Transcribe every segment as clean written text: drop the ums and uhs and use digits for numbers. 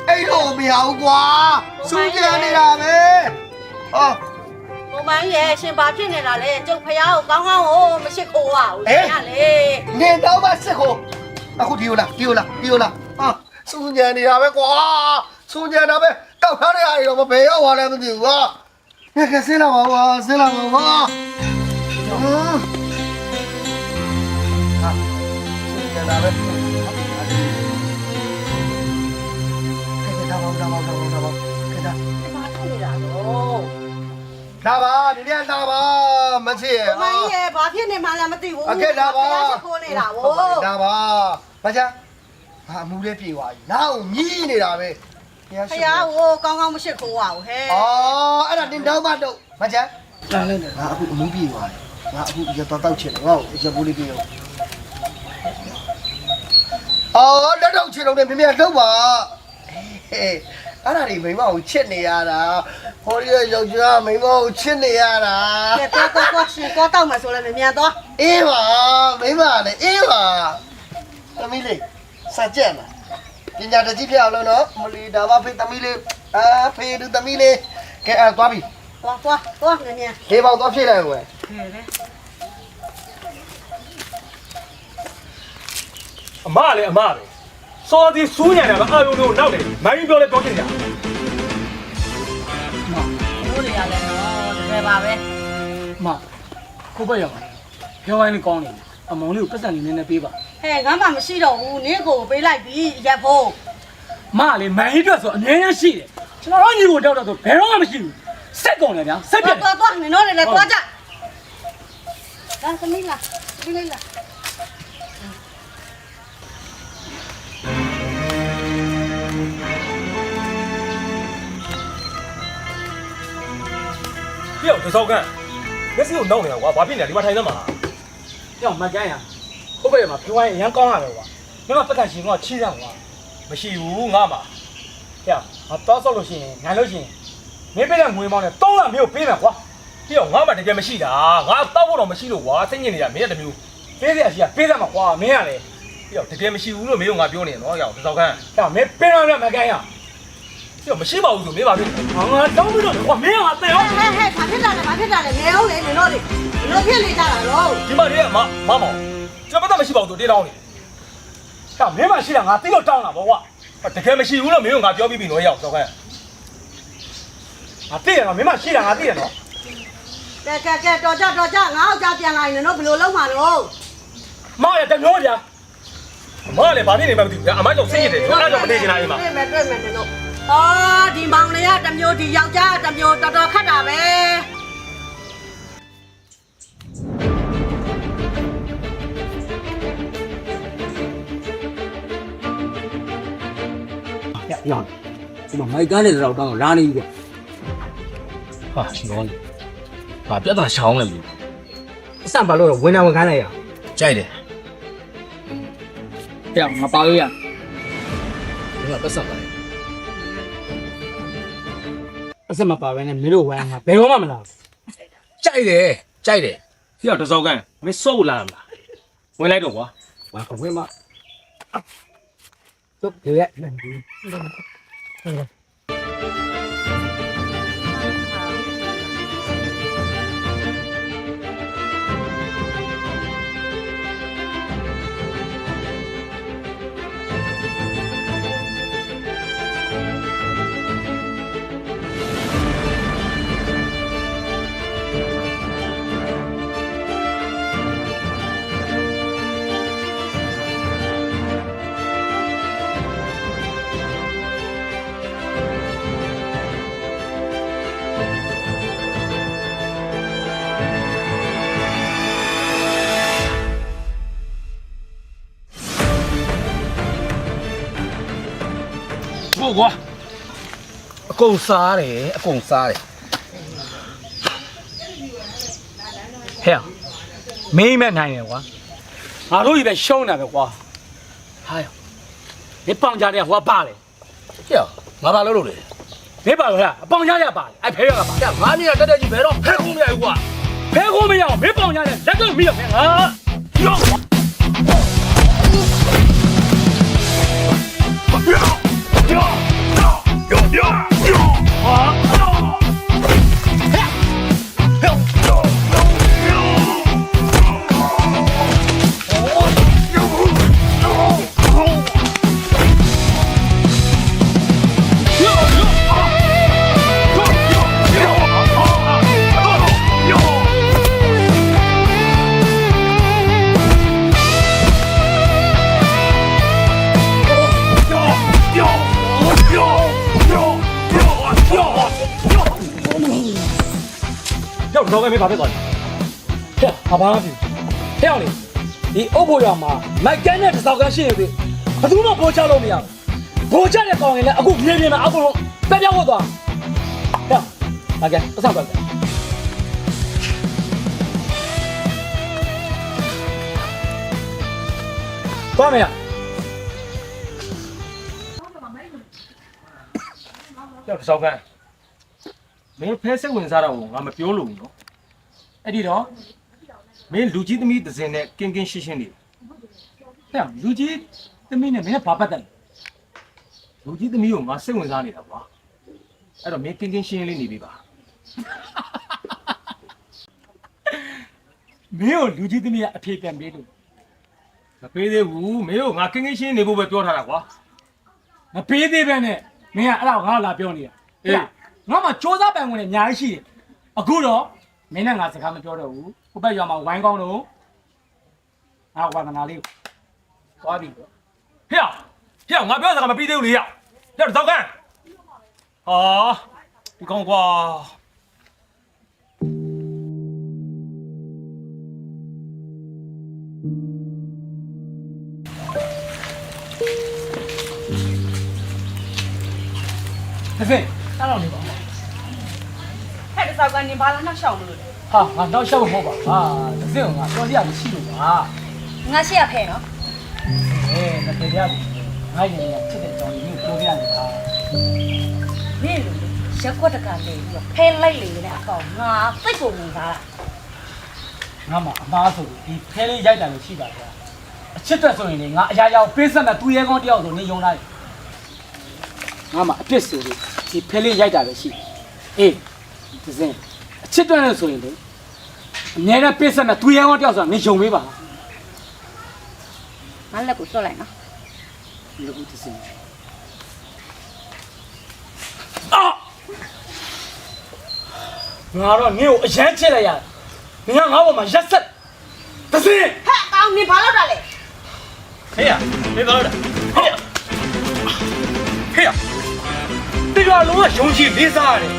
အဲ့လိုမရဘူးကွာစူးကြနေတာပဲဟောကိုမိုင်းရဲ့ရှင်ဘာဖြစ်နေတာလဲကျုပ်ဖះကိုကောင်းကောင်းကိုမရှိခိုးပါဘူးရှင်ကလေနေတော့မှစစ်ခိုးအခုဒီလိုလားဟာစူးကြနေတာပဲကွာစူးကြတာပဲတောက်ထားတဲ့အားတွေတော့မဘယ်ရောက်သွားလဲမသိဘူးကွာငါကဆင်းလာပါကွာဆင်းလာပါကွာစူးကြတာပဲလာပါဒီနေ့လာပါမချစ်ရဲ့မင်းရဲ့ဘာဖြစ်နေမှလည်းမသိဘူးအကဲလာပါခိုးနေတာဗောလာပါမချဟာအမှုလေးပြေသွားပြီနောက်မြည်နေတာပဲဖះကိုကောင်းကောင်းမရှိခိုးပါဘူးဟဲ့အော်အဲ့ဒါတင်တော့မတော့မချလာလိုက်နေငါအခုအမှုပြေသွားတယ်ငါအခုရတော့ချင်တယ်ငါ့ကိုရပိုးလေးပြေတော့အော်တော့ချင်တော့မြမြတော့ပါဟဲ့အဲ့ဒါတွေမိမကိုချစ်နေရတာဟောဒီယောက်ျားမိမကိုချစ်နေရတာကဲတော့ရှင်တော့တောက်မှာဆိုလဲမြန်တော့အေးပါမိမလည်းအေးပါသမီးလေးစကြက်လားပညာတကြီးပြအောင်လို့နော်မလီဒါပါဖေးသမီးလေးဖေးသူသမီးလေးကဲသွားပြီသွားမြန်လေးပေါက်သွားဖြည့်လိုက်ဝယ်အမလည်းအမပဲစော်ဒီစူးညံတာကအာယုံတို့နောက်တယ်မိုင်းပြောလဲပြောချင်ကြဘိုးတွေရတယ်နော်တကယ်ပါပဲမကိုပဲရောက်ပြောဝိုင်းလေးကောင်းနေအမောင်လေးကိုပတ်စံလေးနည်းနည်းပေးပါဟဲ့ငါမှမရှိတော့ဘူးနင်းကိုပေးလိုက်ပြီရက်ဖို့မလေးမိုင်းအတွက်ဆိုအငြင်းရရှိတယ်ကျွန်တော်တို့ညီကိုတောက်တော့ဆိုဘယ်တော့မှမရှိဘူးစက်ကုန်တယ်ဗျာစက်ပြတ်သွားနင်တို့လည်းသွားကြဒါသမီးလားဒီလေးလားပြောတစောက်ကန်မျက်စိကိုနှောက်နေတာကွာဘာဖြစ်နေလဲဒီမှာထိုင်သမှာပြောမကန်းရကိုပဲမှာပြောဝိုင်းရန်ကောင်းရတယ်ကွာမင်းကပတ်စံရှင်ကချီးတယ်ကွာမရှိဘူးငါမှာပြောငါတောက်ဆောက်လို့ရှိရင်နိုင်လို့ရှိရင်မင်းပေးတဲ့ငွေမောင်းနဲ့3လမျိုးပေးမယ်ကွာပြောငါမှာတကယ်မရှိတာငါတောက်ဖို့တော့မရှိလို့ကွာစိတ်ညစ်နေတာမင်းတမျိုးပေးစရာရှိရပေးစမှာကွာမင်းကလေပြောတကယ်မရှိဘူးလို့မင်းကငါပြောနေနော်ရောက်တစောက်ကန်ပြောမင်းပေးတော့မကန်းရပြောမရှိပါဘူးဆိုမင်းပါဖြစ်ငါတောင်းပြီးတော့ကွာမင်းကတဲ့ရောဟဲ့ဘာဖြစ်လာလဲနေအောင်လေနင်တို့လေဘလို့ဖြစ်နေကြတာလို့ဒီမှာတည်းကမမောင်ကျွန်တော်ပတ်သက်မရှိပါဘူးဆိုတေးတောင်းနေပြောမင်းမရှိတာငါသိလို့တောင်းတာဗောကွာတကယ်မရှိဘူးလို့မင်းကငါပြောပြီးပြီနော်ရောက်စောက်ကန်ငါသိရနော်မင်းမရှိတာငါသိရနော်ကဲတော်ကြငါ့ယောက်ျားပြန်လာရင်တော့ဘယ်လိုလုပ်မှာလို့မောင်ရတမျိုးဗျာမလည်းဘာဖြစ်နေမှမသိဘူးအမကြောင့်စိတ်ညစ်တယ်ကျွန်တော်ကြောင့်မနေချင်တာအိမ်မှာတွေ့မယ်နင်တို့ဒီမောင်လေးကတမျိုးဒီယောက်ျားတမျိုးတော်ခတ်တာပဲရဒီမှာမိုက်ကားနဲ့တော့တောင်းလာနေပြီဗျဟာရှင်ကောင်းလေဘာပြဿနာရှောင်းလဲမလို့အစံပါလို့တော့ဝင်ခိုင်းလိုက်ရကြိုက်တယ်ပြောငါပါလို့ရဒီမှာပတ်စံပါလေအစမပါပဲနဲ့မင်းတို့ဝမ်းငါဘယ်တော့မှမလာဘူးကြိုက်တယ်ဒီတော့တစောက်ကန်မင်းစော့လာမလားဝင်လိုက်တော့ကွာဘာကဝင်မသုတ်ရနေပြီကွာအကုန်စားတယ်ဟဲ့မင်းမဲ့နိုင်တယ်ကွာငါတို့ကြီးပဲရှုံးတာပဲကွာဟာဒီပေါင်ကြတဲ့ဟိုကပါလေ呀，我把老路嘞。 没把了，绑架也罢了，哎，赔了吧？呀，俺们这就别让赔空面有啊。赔我没有，没绑架的，那个没有赔啊。哟。 老外没法被搞的，这好吧？这样的，你欧婆要嘛，买干的早干些的，他怎么不交了没有？不交的搞人了，阿姑别别嘛，阿姑龙，别别我多，这样，大哥，不上关的。关没有？要是早干，没拍摄文啥的，我们表露了。 အဲ့ဒီတော့ မင်းလူကြီးသမီးတစ်စင်းနဲ့ကင်းကင်းရှင်းရှင်းနေ တဲ့လူကြီးသမီးနဲ့မင်းကဘာပတ်တယ် လူကြီးသမီးကိုငါစိတ်ဝင်စားနေတာကွာအဲ့တော့မင်းကင်းကင်းရှင်းရှင်းလေးနေပြီပါ မင်းကိုလူကြီးသမီးကအဖြေပြန်ပေးလို့ မပေးသေးဘူးမင်းတို့ငါကင်းကင်းရှင်းနေဖို့ပဲပြောထားတာကွာ မပေးသေးပဲနဲ့မင်းကအဲ့ဒါကိုငါ့ကိုလာပြောနေတာအေးငါမှစ조사ပိုင်ဝင်နေအများကြီးရှိတယ်အခုတော့မင်းနဲ့ငါစကားမပြောတော့ဘူးဟိုဘက်ရွာမှာဝိုင်းကောင်းတော့ငါဝါသနာလေးကိုသွားပြီ ဟဲ့ငါပြောစကားမပြီးသေးဘူးလေဟဲ့တော့ဇောက်ကန်ဟာဒီကောင်ကွာ တစ်ဖက်တောက်တော့နေပါ ဟဲ့ဒီစောက်ကနေဘာလာနှောက်ရှောင်လို့လဲ ဟာငါတော့ရှောက်မဟုတ်ပါဟာတစ်ဖက်ကငါပြောစရာမရှိလို့ပါ ငါရှိရဖဲနော် အေးတစ်ဖက်ပြပြီငါရင်ရချစ်တဲ့အကြောင်းကြီးကိုပြောပြနေတာ မင်းလူရက်ကွက်တကလေးပြီးတော့ဖဲလိုက်လေနဲ့အကောင်ငါစိတ်ကိုဝင်သားတာ ငါမှအမားဆိုဒီဖဲလေးရိုက်တယ်လို့ရှိပါဗျာအချစ်တက်ဆိုရင်လေငါအရာရာပေးဆက်မဲ့သူရဲကောင်းတယောက်ဆိုနေယုံလိုက်ငါမှအပြစ်ဆိုလို့ဒီဖဲလေးရိုက်တာပဲရှိအေးဒီစင်အချစ်တက်နဲ့ဆိုရင်လေအများနဲ့ပေးဆက်မဲ့သူရဲကောင်းတယောက်ဆိုတာနေယုံပေးပါ ငါလက်ကိုစွတ်လိုက်နော် ဒီလိုဒီစင်အာငါတော့နင့်ကိုအရန်ချစ်လိုက်ရတယ်နင်ကငါ့ဘောမှာရက်ဆက်ဒီစင် ဟဲ့ကောင်နေဘာလုပ်တာလဲ ဟဲ့မင်းဘာလို့လဲဟဲ့ဒီကလုံးကယုံကြည်လေးစားရတယ်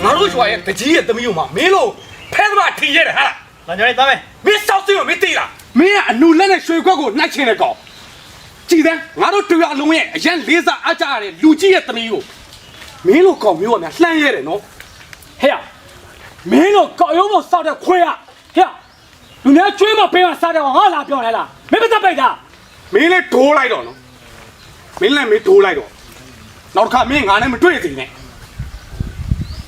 ငါတို့ရွာရဲ့တကြီးရဲ့သမီးတို့မှာမင်းလို့ဖဲသမားထင်ရတယ်ဟာငါညနေသားမယ်မင်းစောက်စင်းကိုမင်းသိလား မင်းကအနူလက်နဲ့ရွှေခွက်ကိုနှိုက်ချင်တဲ့ကောင်ကြည်တယ်ငါတို့တွေ့ရအလုံးရဲ့အရန်လေးစားအားကြရတဲ့လူကြီးရဲ့သမီးကိုမင်းလိုကောင်မျိုးကများလှမ်းရဲတယ်နော် ဟဲ့မင်းတို့ကောက်ရုံးမစောက်တဲ့ခွေးရဟဲ့လူများကျွေးမပေးမစားတဲ့ကောင်ငါလာပြောနေလားမင်းမသက်ပိတ်တာ မင်းလည်းဒိုးလိုက်တော့နော်မင်းလည်းမင်းဒိုးလိုက်တော့နောက်တစ်ခါမင်းငါနဲ့မတွေ့သေးနဲ့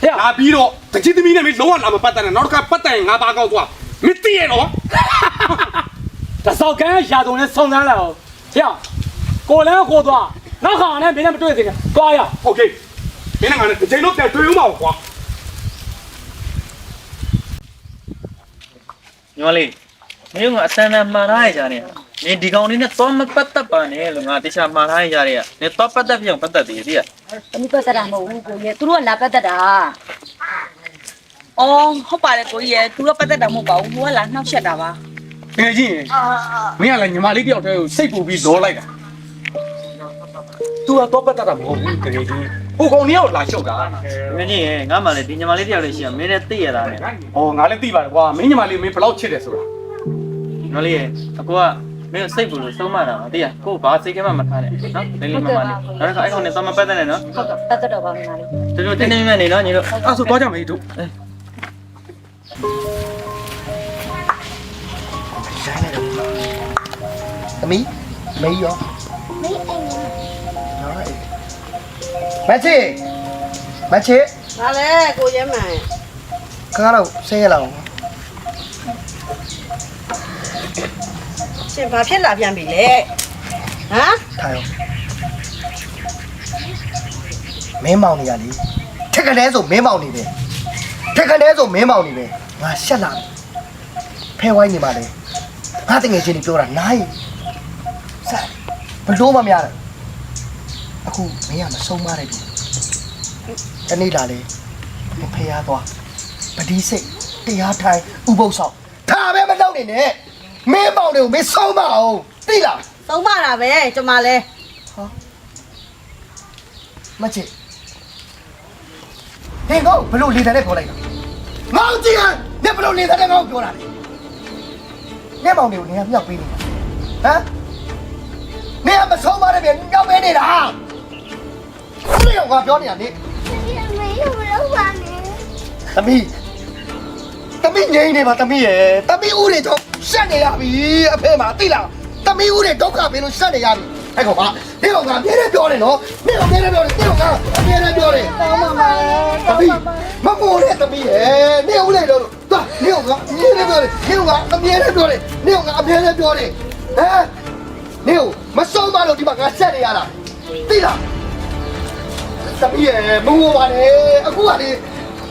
ဟဲ့ လာပြီးတော့တကြီးသမီးနဲ့မင်းလုံးဝလာမပတ်တတ်နဲ့နောက်တစ်ခါပတ်တတ်ရင်ငါပါကောက်သွားမင်းသိရတော့ တစောက်ကန်းရာတုံနဲ့ဆုံစမ်းလာအောင်ဟဲ့ကိုလန်းကိုသွားနောက်ခါနဲ့မင်းနဲ့မတွေ့သေးနဲ့သွားရ โอเคမင်းနဲ့ငါနဲ့တစ်ချိန်လုံးပြန်တွေ့ဦးမအောင်ကွာ ညီမလေးမင်းကအတန်းတန်းမှားထားရကြတယ်နင်ဒီကောင်လေးနဲ့တော့မပတ်သက်ပါနဲ့လို့ငါတခြားမှားထားရကြတယ်နင်တော့ပတ်သက်ပြအောင်ပတ်သက်သေးတယ် ။သမီးပတ်သက်တာမဟုတ်ဘူးကိုကြီး။သူတို့ကလာပတ်သက်တာ။အော်ဟုတ်ပါတယ်ကိုကြီး။သူကပတ်သက်တာမဟုတ်ပါဘူး။သူကလာနှောက်ရှက်တာပါ ငယ်ချင်းမင်းကလည်းညီမလေးတယောက်တည်းကိုစိတ်ပူပြီးလောလိုက်တာ तू ကတော့ပတ်သက်တာမဟုတ်ဘူးတကယ်ကြီးဟိုကောင်ကြီးကလာရှုပ်တာ မင်းကြီးရဲ့ငါမှလည်းဒီညီမလေးတယောက်လေးရှိရမင်းနဲ့သိရတာနဲ့ ဟောငါလည်းသိပါတယ်ကွာမင်းညီမလေးမင်းဘယ်လောက်ချစ်တယ်ဆိုတာ ညီမလေးရဲ့အကူကမင်းစိတ်ဘူးလို့ဆုံးမတာပါသိရကိုဘာစိတ်ကမှမထားနဲ့နော်လေးလေးမမလေးနောက်တစ်ခါအဲ့ကောင်နဲ့တော့မပတ်သက်နဲ့နော် ။ဟုတ်တော့ပတ်သက်တော့ပါမလား။ တို့တင်းတင်းမြတ်နေနော်ညီတို့ အဲ့ဆိုတော့ကြမယ်တို့ သမီးမေးရော မေးအိမ် နော် မချစ် ဘာလဲကိုရဲမှန် ကားတော့ဆင်းရလောက် ရှင်ဘာဖြစ်လာပြန်ပြီလဲဟမ် ထားရောမင်းမောင်နေရလေထက်ကလေးဆိုမင်းမောင်နေတယ်ထက်ကလေးဆိုမင်းမောင်နေတယ်ငါရှက်လာဖဲဝိုင်းနေပါလေငါတငယ်ချင်းတွေပြောတာနိုင်ဆက်ဘလို့မများတယ်အခုမင်းကမဆုံးမတဲ့ဒီတနေ့လာလေဖဲရသွားပတိစိတ်တရားထိုင်ဥပုသ်ဆောင်ဒါပဲမလုပ်နေနဲ့မင်းမောင်တွေကိုမင်းဆုံးမအောင်သိလား သုံးမတာပဲကျွန်မလဲ မချစ်ဟင်ကောဘလို့လေတန်းနဲ့ခေါ်လိုက်တာငေါ့ကြည့်ရဘလို့လေတန်းနဲ့ငေါ့ပြောတာလေနေမောင်တွေကိုနေရာမြောက်ပေးနေတာဟမ်နေရာမဆုံးမတဲ့ပြန်မြောက်ပေးနေတာဘယ်ရောငါပြောနေတာလေသမီးငိမ့်နေပါသမီးရဲ့သမီးဦးတွေတော့ရှက်နေရပြီအဖေမှာသိလားသမီးဦးတွေဒုက္ခပေးလို့ရှက်နေရပြီအဲ့ကောင်ကနေကောင်ကအမြဲတမ်းပြောတယ်နော်နေကောင်အမြဲတမ်းပြောတယ်နေကောင်ကအမြဲတမ်းပြောတယ် သုံးမပါလေ သမီးမမိုးတဲ့သမီးရဲ့နေဦးလိုက်တော့သွားနေကောင်ကအမြဲတမ်းပြောတယ်နေကောင်ကအမြဲတမ်းပြောတယ်နေကောင်ကအမြဲတမ်းပြောတယ်ဟမ်နေကောင်မဆုံးမလို့ဒီမှာငါရှက်နေရတာသိလားသမီးရဲ့မမိုးပါနဲ့အခုကလေ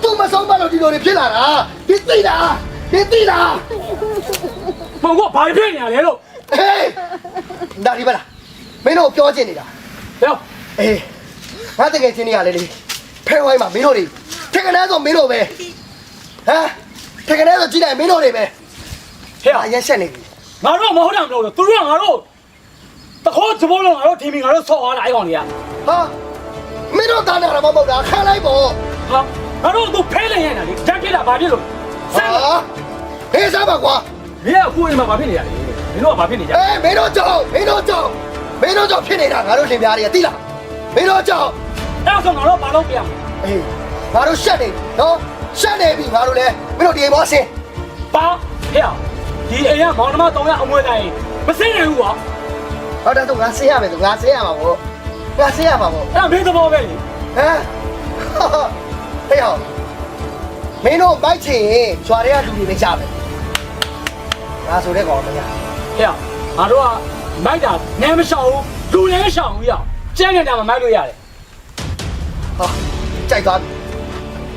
သူမဆုံးမလို့ဒီလိုတွေဖြစ်လာတာဒီသိလားဒီလား မောင်ကဘာဖြစ်နေရလဲလို့ ဟေးဒါဒီပါလားမင်းတို့ပြောချင်နေတာ ဟဲ့ အေးငါတကယ်ချင်းနေရလေလေဖဲဝိုင်းမှာမင်းတို့တွေထက်ကန်းဆိုမင်းတို့ပဲဟမ်ထက်ကန်းဆိုကြည့်လိုက်မင်းတို့တွေပဲ ဟဲ့ အရက်ဆက်နေပြီ ငါတို့မဟုတ်တာမလို့သူတို့ကငါတို့တခေါ်စဘောလုံးငါတို့ထင်ပြီးငါတို့ဆော့သွားတာအဲ့ကောင်တွေက ဟာမင်းတို့တာနာတာမဟုတ်တာခံလိုက်ပေါ့ ဟာငါတို့သူဖဲနေရတာလေဓာတ်ပြတာဘာဖြစ်လို့ဆန်း ဟာဟေးစားပါကွာ မင်းကကိုယ်အိမ်မှာဘာဖြစ်နေရလဲမင်းတို့ကဘာဖြစ်နေကြ အေးမင်းတို့ကြောင့်ဖြစ်နေတာငါတို့လင်ပြားတွေကသိလားမင်းတို့ကြောင့် အဲ့ဆိုငါတို့ဘာလုပ်ပြရမလဲ အေးငါတို့ရှက်နေနော်ရှက်နေပြီငါတို့လည်းမင်းတို့ဒီအိမ်ပေါ်ဆင်း ပါဟဲ့ဒီအိမ်ကမောင်နှမ3ယောက်အမွေတိုင်းမစင်းနိုင်ဘူးကွာ ဟုတ်တယ်တော့ငါဆင်းရမယ်ဆိုငါဆင်းရမှာပေါ့ငါဆင်းရမှာပေါ့ အဲ့မင်းသဘောပဲလေ ဟမ်ဟေးဟောမင်းတို့မိုက်ချင်ရင်ဇွာတွေကလူတွေပဲကြမယ်ငါဆိုတဲ့ကောင်မရ ဟဲ့ငါတို့ကမိုက်တာနဲမရှောင်ဘူးလူလည်းရှောင်ဘူးရကျန်းနေတာမှမိုက်လို့ရတယ် ဟာကြိုက်သွားပြီ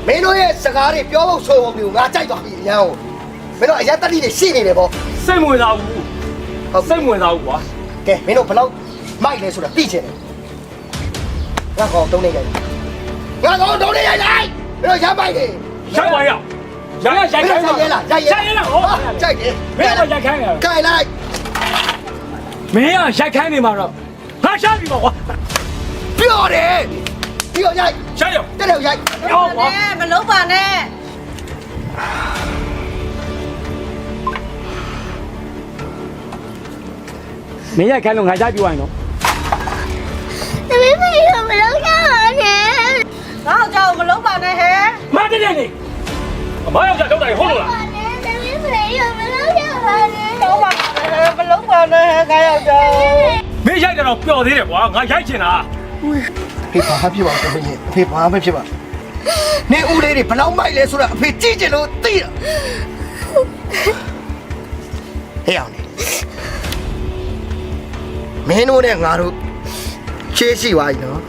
မင်းတို့ရဲ့စကားတွေပြောဖို့ဆိုဖို့မျိုးငါကြိုက်သွားပြီအရန်ကိုမင်းတို့အရက်တက်တိတွေရှိနေတယ်ပေါ့ စိတ်မဝင်စားဘူးဟုတ်စိတ်မဝင်စားဘူးကွာ ကဲမင်းတို့ဘယ်လောက်မိုက်လဲဆိုတာသိချင်တယ်ငါကောင်တုံးနေကြတယ်ငါကောင်တုံးနေကြတယ်မင်းတို့ရမ်းမိုက်တယ် ရိုက်ပါရရိုက်ခိုင်း ရိုက်ရဲလားဟောကြိုက်တယ် မင်းကရိုက်ခိုင်းရ ကြိုက်လိုက် မင်းကရိုက်ခိုင်းနေမှာတော့ငါရှာပြီပေါ့ကွာ ပြောတယ်ပြောရိုက် ရှာရ တက်တယ်ရိုက် ရောကွာ မလုံးပါနဲ့ မင်းရိုက်ခိုင်းလို့ငါရိုက်ပြီးသွားရင်နော် သမီးဖေကမလုံးရပါနဲ့ငါ့ကြောင့်မလုံးပါနဲ့ဟဲ့ မတည့်တယ်နေအမယောက်ျားတော့တယ်ဟုတ်လို့လား သမီးဖေကမလုံးရပါနဲ့လုံးပါမလုံးပါနဲ့ငါရောက်ကြောင်း မင်းရိုက်တယ်တော့ပျော်သေးတယ်ကွာငါရိုက်ချင်တာ ဖေဘာဖြစ်ပါတော့မင်းဖေဘာမဖြစ်ပါနေဦးလေးတွေဘလောက်မိုက်လဲဆိုတာအဖေကြည့်ကြလို့သိတာဟဲ့အောင်မင်းတို့နဲ့ငါတို့ချေးရှိပါ යි နော်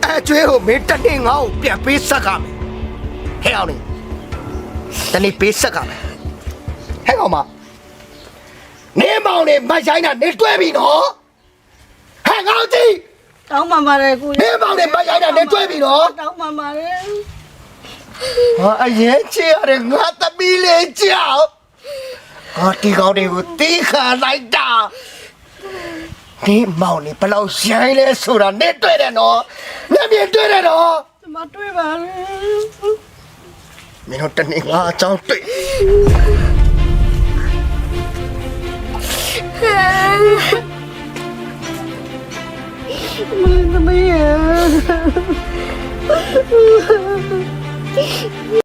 အဲကျွေးကိုမင်းတက်နေငါ့ကိုပြန်ပေးဆက်ကမယ်ဟဲ့အောင်တနေ့ပေးဆက်ကမယ်ဟဲ့ကောင်မနေမောင်နေမဆိုင်တာနေတွဲပြီနော်ဟဲ့ငါတို့ကြည့် တောင်းပါပါတယ်ကို နေမောင်နေမဆိုင်တာနေတွဲပြီနော် တောင်းပါပါတယ် ဟာအရင်ချေရတယ်ငါသမီးလေးကြောက်ဟာဒီကောင်တွေကိုတီးခါလိုက်တာဒီမောင်နေဘလောက်ရိုင်းလဲဆိုတာနေတွေ့တယ်နော်မျက်မြင်တွေ့တယ်နော် မတွေ့ပါနဲ့ မင်းတို့တနေ့ငါအကြောင်းတွေ့ သမီး